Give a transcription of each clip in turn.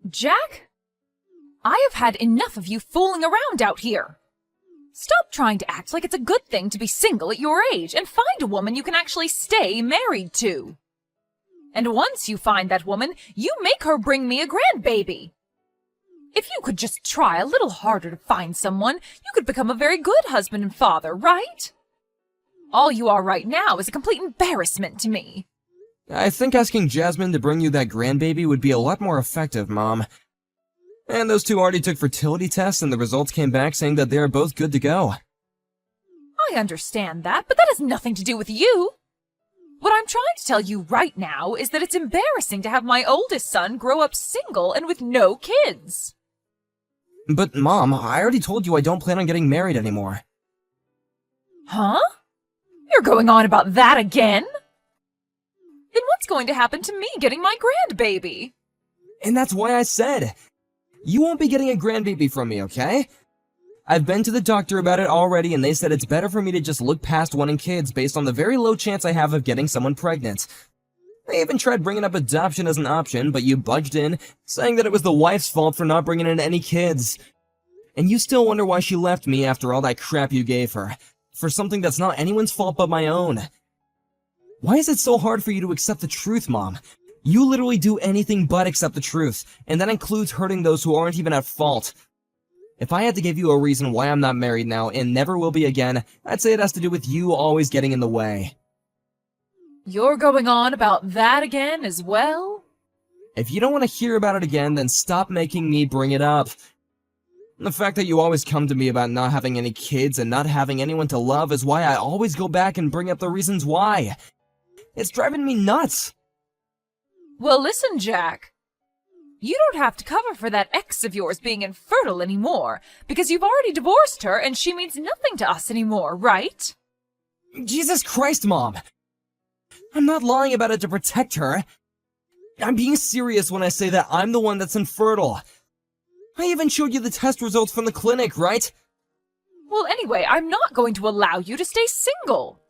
Jack? I have had enough of you fooling around out here. Stop trying to act like it's a good thing to be single at your age and find a woman you can actually stay married to. And once you find that woman, you make her bring me a grandbaby. If you could just try a little harder to find someone, you could become a very good husband and father, right? All you are right now is a complete embarrassment to me. I think asking Jasmine to bring you that grandbaby would be a lot more effective, Mom. And those two already took fertility tests and the results came back saying that they are both good to go. I understand that, but that has nothing to do with you. What I'm trying to tell you right now is that it's embarrassing to have my oldest son grow up single and with no kids. But Mom, I already told you I don't plan on getting married anymore. Huh? You're going on about that again? Then what's going to happen to me getting my grandbaby? And that's why I said, you won't be getting a grandbaby from me, okay? I've been to the doctor about it already and they said it's better for me to just look past wanting kids based on the very low chance I have of getting someone pregnant. They even tried bringing up adoption as an option, but you budged in, saying that it was the wife's fault for not bringing in any kids. And you still wonder why she left me after all that crap you gave her, for something that's not anyone's fault but my own. Why is it so hard for you to accept the truth, Mom? You literally do anything but accept the truth, and that includes hurting those who aren't even at fault. If I had to give you a reason why I'm not married now, and never will be again, I'd say it has to do with you always getting in the way. You're going on about that again as well? If you don't want to hear about it again, then stop making me bring it up. The fact that you always come to me about not having any kids and not having anyone to love is why I always go back and bring up the reasons why. It's driving me nuts. Well, listen, Jack. You don't have to cover for that ex of yours being infertile anymore, because you've already divorced her and she means nothing to us anymore, right? Jesus Christ, Mom! I'm not lying about it to protect her. I'm being serious when I say that I'm the one that's infertile. I even showed you the test results from the clinic, right? Well, anyway, I'm not going to allow you to stay single.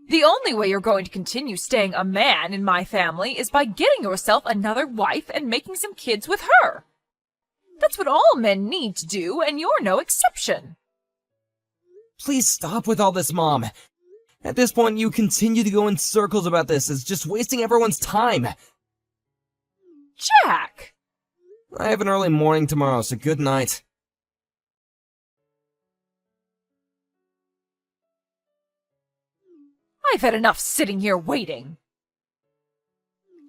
The only way you're going to continue staying a man in my family is by getting yourself another wife and making some kids with her. That's what all men need to do, and you're no exception. Please stop with all this, Mom. At this point, you continue to go in circles about this. It's just wasting everyone's time. Jack! I have an early morning tomorrow, so good night. I've had enough sitting here waiting.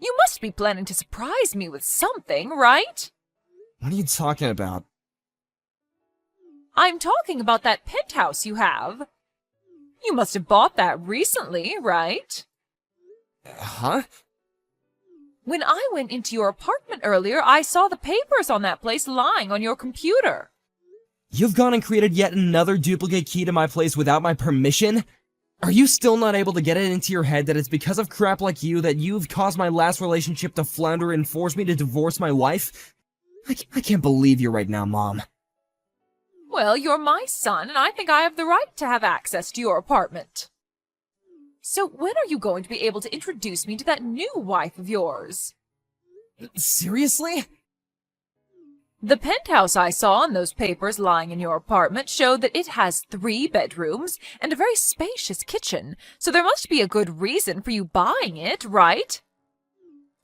You must be planning to surprise me with something, right? What are you talking about? I'm talking about that penthouse you have. You must have bought that recently, right? Huh? When I went into your apartment earlier, I saw the papers on that place lying on your computer. You've gone and created yet another duplicate key to my place without my permission? Are you still not able to get it into your head that it's because of crap like you that you've caused my last relationship to flounder and forced me to divorce my wife? I can't believe you right now, Mom. Well, you're my son, and I think I have the right to have access to your apartment. So when are you going to be able to introduce me to that new wife of yours? Seriously? The penthouse I saw in those papers lying in your apartment showed that it has 3 bedrooms and a very spacious kitchen, so there must be a good reason for you buying it, right?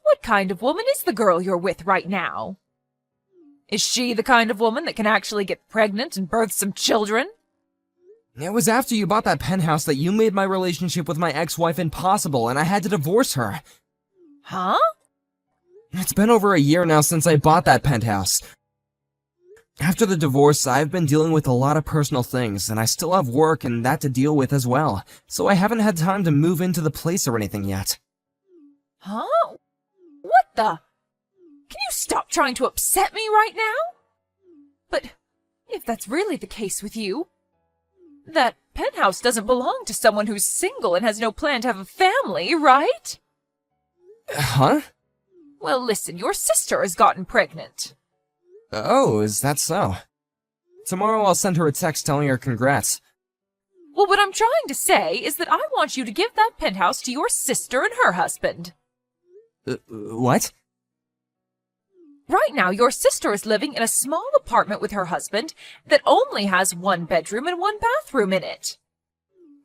What kind of woman is the girl you're with right now? Is she the kind of woman that can actually get pregnant and birth some children? It was after you bought that penthouse that you made my relationship with my ex-wife impossible and I had to divorce her. Huh? It's been over a year now since I bought that penthouse. After the divorce, I've been dealing with a lot of personal things, and I still have work and that to deal with as well, so I haven't had time to move into the place or anything yet. Huh? What the? Can you stop trying to upset me right now? But if that's really the case with you, that penthouse doesn't belong to someone who's single and has no plan to have a family, right? Huh? Well, listen, your sister has gotten pregnant. Oh, is that so? Tomorrow I'll send her a text telling her congrats. Well, what I'm trying to say is that I want you to give that penthouse to your sister and her husband. What? Right now, your sister is living in a small apartment with her husband that only has one bedroom and one bathroom in it.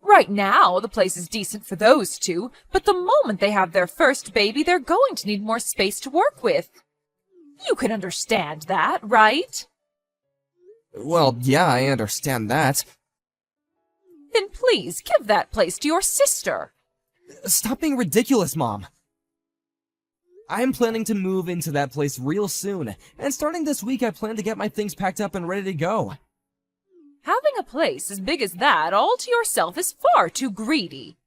Right now, the place is decent for those two, but the moment they have their first baby, they're going to need more space to work with. You can understand that, right? Well, yeah, I understand that. Then please give that place to your sister. Stop being ridiculous, Mom. I'm planning to move into that place real soon, and starting this week I plan to get my things packed up and ready to go. Having a place as big as that all to yourself is far too greedy.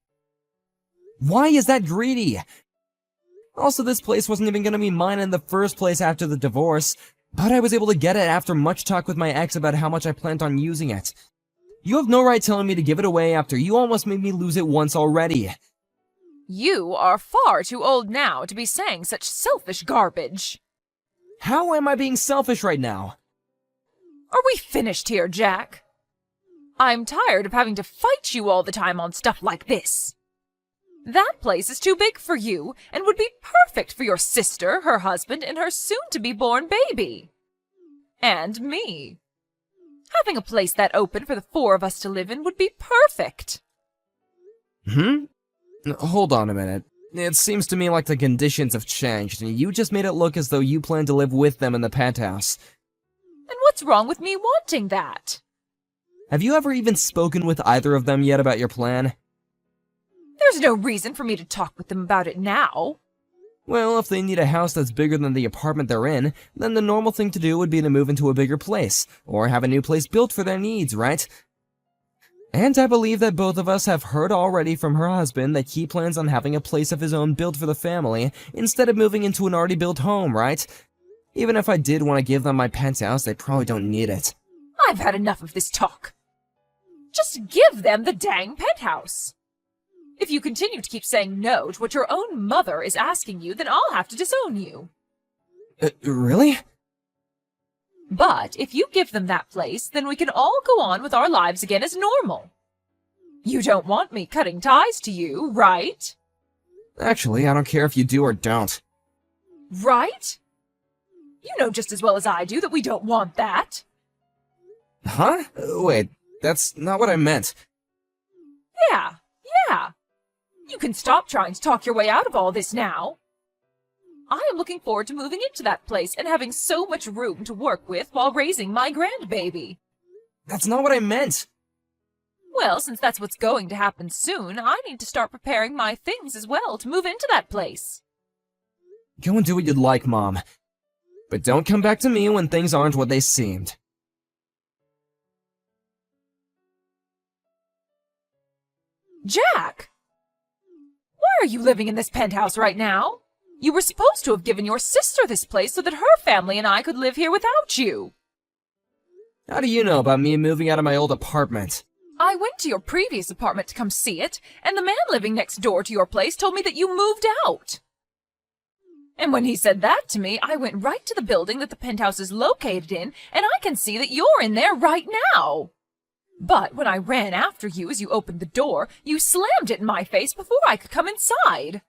Why is that greedy? Also, this place wasn't even gonna be mine in the first place after the divorce, but I was able to get it after much talk with my ex about how much I planned on using it. You have no right telling me to give it away after you almost made me lose it once already. You are far too old now to be saying such selfish garbage. How am I being selfish right now? Are we finished here, Jack? I'm tired of having to fight you all the time on stuff like this. That place is too big for you and would be perfect for your sister, her husband, and her soon-to-be-born baby. And me. Having a place that open for the four of us to live in would be perfect. Hold on a minute. It seems to me like the conditions have changed, and you just made it look as though you plan to live with them in the penthouse. And what's wrong with me wanting that? Have you ever even spoken with either of them yet about your plan? There's no reason for me to talk with them about it now. Well, if they need a house that's bigger than the apartment they're in, then the normal thing to do would be to move into a bigger place, or have a new place built for their needs, right? And I believe that both of us have heard already from her husband that he plans on having a place of his own built for the family, instead of moving into an already built home, right? Even if I did want to give them my penthouse, they probably don't need it. I've had enough of this talk. Just give them the dang penthouse. If you continue to keep saying no to what your own mother is asking you, then I'll have to disown you. Really? But if you give them that place, then we can all go on with our lives again as normal. You don't want me cutting ties to you, right? Actually, I don't care if you do or don't. Right? You know just as well as I do that we don't want that. Huh? Wait, that's not what I meant. Yeah. You can stop trying to talk your way out of all this now. I am looking forward to moving into that place and having so much room to work with while raising my grandbaby. That's not what I meant. Well, since that's what's going to happen soon, I need to start preparing my things as well to move into that place. Go and do what you'd like, Mom. But don't come back to me when things aren't what they seemed. Jack! Why are you living in this penthouse right now? You were supposed to have given your sister this place so that her family and I could live here without you. How do you know about me moving out of my old apartment? I went to your previous apartment to come see it, and the man living next door to your place told me that you moved out. And when he said that to me, I went right to the building that the penthouse is located in, and I can see that you're in there right now. But when I ran after you as you opened the door, you slammed it in my face before I could come inside.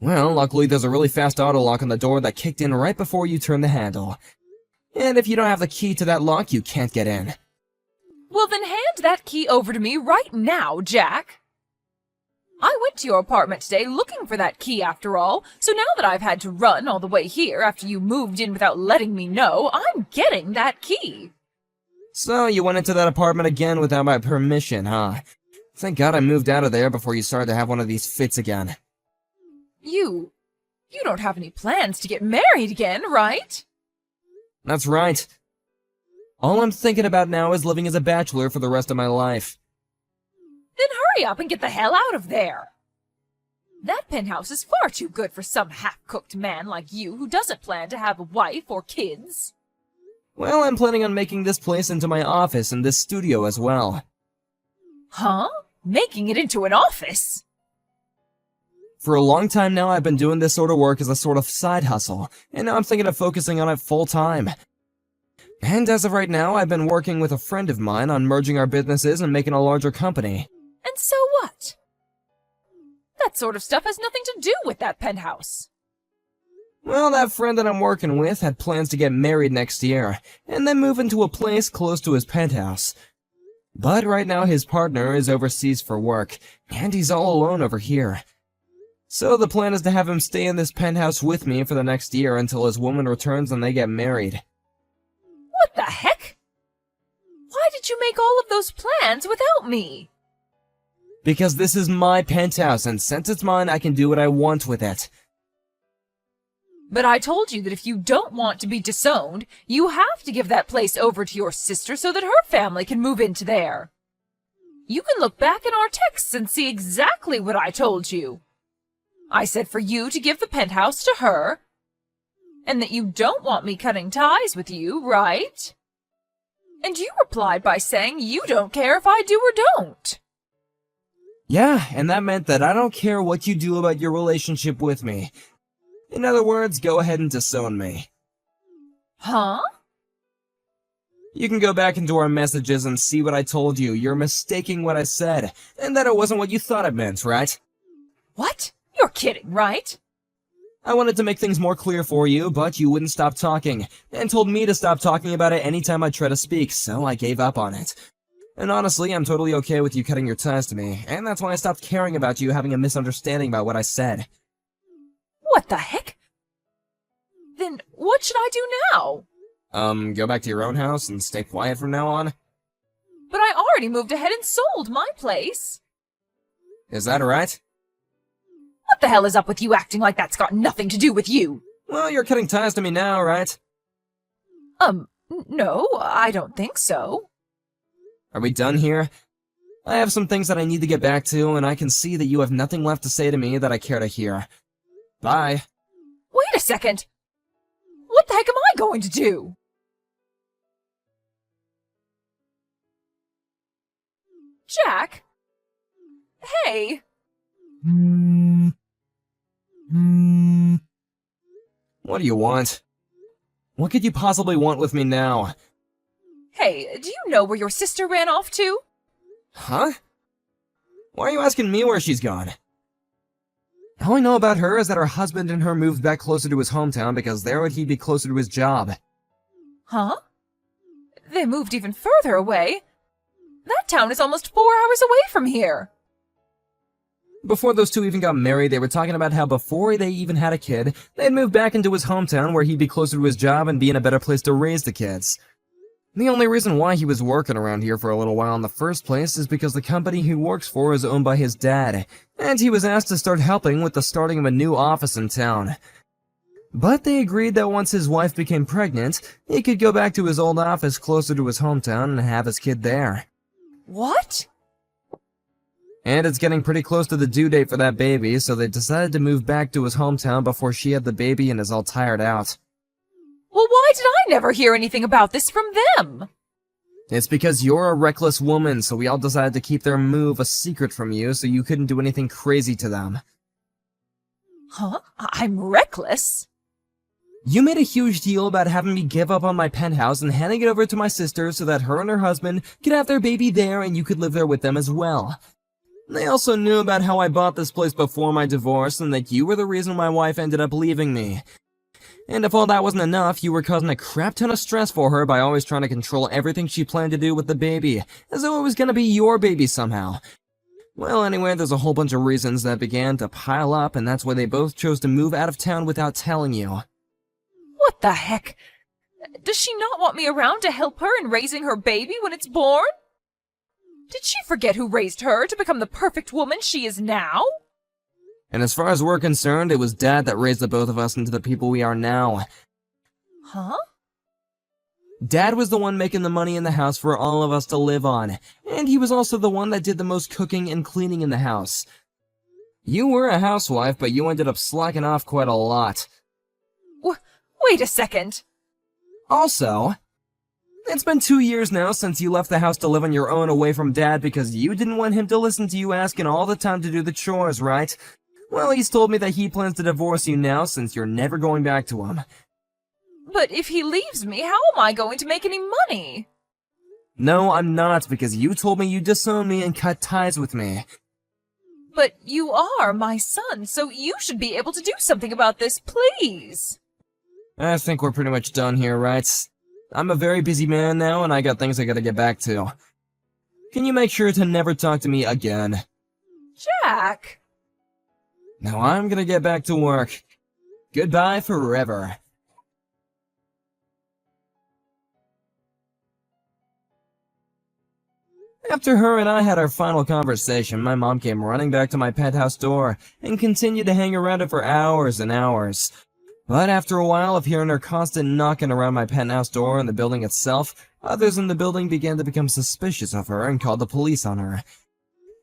Well, luckily there's a really fast auto lock on the door that kicked in right before you turned the handle. And if you don't have the key to that lock, you can't get in. Well, then hand that key over to me right now, Jack. I went to your apartment today looking for that key after all, so now that I've had to run all the way here after you moved in without letting me know, I'm getting that key. So you went into that apartment again without my permission, huh? Thank God I moved out of there before you started to have one of these fits again. You don't have any plans to get married again, right? That's right. All I'm thinking about now is living as a bachelor for the rest of my life. Then hurry up and get the hell out of there. That penthouse is far too good for some half-cooked man like you who doesn't plan to have a wife or kids. Well, I'm planning on making this place into my office and this studio as well. Huh? Making it into an office? For a long time now, I've been doing this sort of work as a sort of side hustle, and now I'm thinking of focusing on it full-time. And as of right now, I've been working with a friend of mine on merging our businesses and making a larger company. And so what? That sort of stuff has nothing to do with that penthouse. Well, that friend that I'm working with had plans to get married next year, and then move into a place close to his penthouse. But right now his partner is overseas for work, and he's all alone over here. So the plan is to have him stay in this penthouse with me for the next year until his woman returns and they get married. What the heck? Why did you make all of those plans without me? Because this is my penthouse, and since it's mine, I can do what I want with it. But I told you that if you don't want to be disowned, you have to give that place over to your sister so that her family can move into there. You can look back in our texts and see exactly what I told you. I said for you to give the penthouse to her, and that you don't want me cutting ties with you, right? And you replied by saying you don't care if I do or don't. Yeah, and that meant that I don't care what you do about your relationship with me. In other words, go ahead and disown me. Huh? You can go back into our messages and see what I told you. You're mistaking what I said, and that it wasn't what you thought it meant, right? What? You're kidding, right? I wanted to make things more clear for you, but you wouldn't stop talking, and told me to stop talking about it anytime I try to speak, so I gave up on it. And honestly, I'm totally okay with you cutting your ties to me, and that's why I stopped caring about you having a misunderstanding about what I said. What the heck? Then what should I do now? Go back to your own house and stay quiet from now on? But I already moved ahead and sold my place. Is that right? What the hell is up with you acting like that's got nothing to do with you? Well, you're cutting ties to me now, right? No, I don't think so. Are we done here? I have some things that I need to get back to, and I can see that you have nothing left to say to me that I care to hear. Bye. Wait a second. What the heck am I going to do? Jack? Hey. What do you want? What could you possibly want with me now? Hey, do you know where your sister ran off to? Huh? Why are you asking me where she's gone? All I know about her is that her husband and her moved back closer to his hometown because there would he be closer to his job. Huh? They moved even further away. That town is almost 4 hours away from here. Before those two even got married, they were talking about how before they even had a kid, they'd move back into his hometown where he'd be closer to his job and be in a better place to raise the kids. The only reason why he was working around here for a little while in the first place is because the company he works for is owned by his dad, and he was asked to start helping with the starting of a new office in town. But they agreed that once his wife became pregnant, he could go back to his old office closer to his hometown and have his kid there. What? And it's getting pretty close to the due date for that baby, so they decided to move back to his hometown before she had the baby and is all tired out. Well, why did I never hear anything about this from them? It's because you're a reckless woman, so we all decided to keep their move a secret from you so you couldn't do anything crazy to them. Huh? I'm reckless? You made a huge deal about having me give up on my penthouse and handing it over to my sister so that her and her husband could have their baby there and you could live there with them as well. They also knew about how I bought this place before my divorce and that you were the reason my wife ended up leaving me. And if all that wasn't enough, you were causing a crap ton of stress for her by always trying to control everything she planned to do with the baby, as though it was gonna be your baby somehow. Well, anyway, there's a whole bunch of reasons that began to pile up, and that's why they both chose to move out of town without telling you. What the heck? Does she not want me around to help her in raising her baby when it's born? Did she forget who raised her to become the perfect woman she is now? And as far as we're concerned, it was Dad that raised the both of us into the people we are now. Huh? Dad was the one making the money in the house for all of us to live on, and he was also the one that did the most cooking and cleaning in the house. You were a housewife, but you ended up slacking off quite a lot. Wait a second. Also, it's been 2 years now since you left the house to live on your own away from Dad because you didn't want him to listen to you asking all the time to do the chores, right? Well, he's told me that he plans to divorce you now since you're never going back to him. But if he leaves me, how am I going to make any money? No, I'm not, because you told me you'd disown me and cut ties with me. But you are my son, so you should be able to do something about this, please. I think we're pretty much done here, right? I'm a very busy man now, and I got things I gotta get back to. Can you make sure to never talk to me again? Jack! Now I'm gonna get back to work. Goodbye forever. After her and I had our final conversation, my mom came running back to my penthouse door and continued to hang around it for hours and hours. But after a while of hearing her constant knocking around my penthouse door and the building itself, others in the building began to become suspicious of her and called the police on her.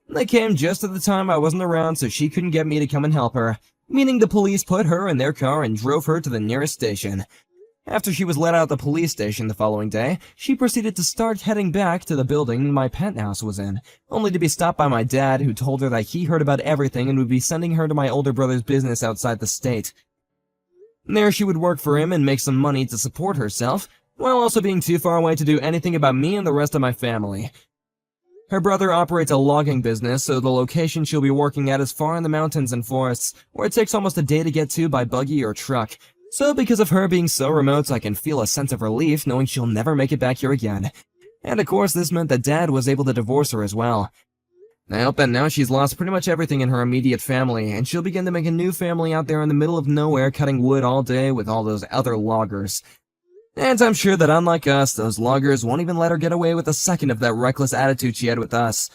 They came just at the time I wasn't around, so she couldn't get me to come and help her, meaning the police put her in their car and drove her to the nearest station. After she was let out of the police station the following day, she proceeded to start heading back to the building my penthouse was in, only to be stopped by my dad, who told her that he heard about everything and would be sending her to my older brother's business outside the state. There she would work for him and make some money to support herself, while also being too far away to do anything about me and the rest of my family. Her brother operates a logging business, so the location she'll be working at is far in the mountains and forests, where it takes almost a day to get to by buggy or truck. So because of her being so remote, I can feel a sense of relief knowing she'll never make it back here again. And of course, this meant that Dad was able to divorce her as well. I hope that now she's lost pretty much everything in her immediate family, and she'll begin to make a new family out there in the middle of nowhere cutting wood all day with all those other loggers. And I'm sure that unlike us, those loggers won't even let her get away with a second of that reckless attitude she had with us.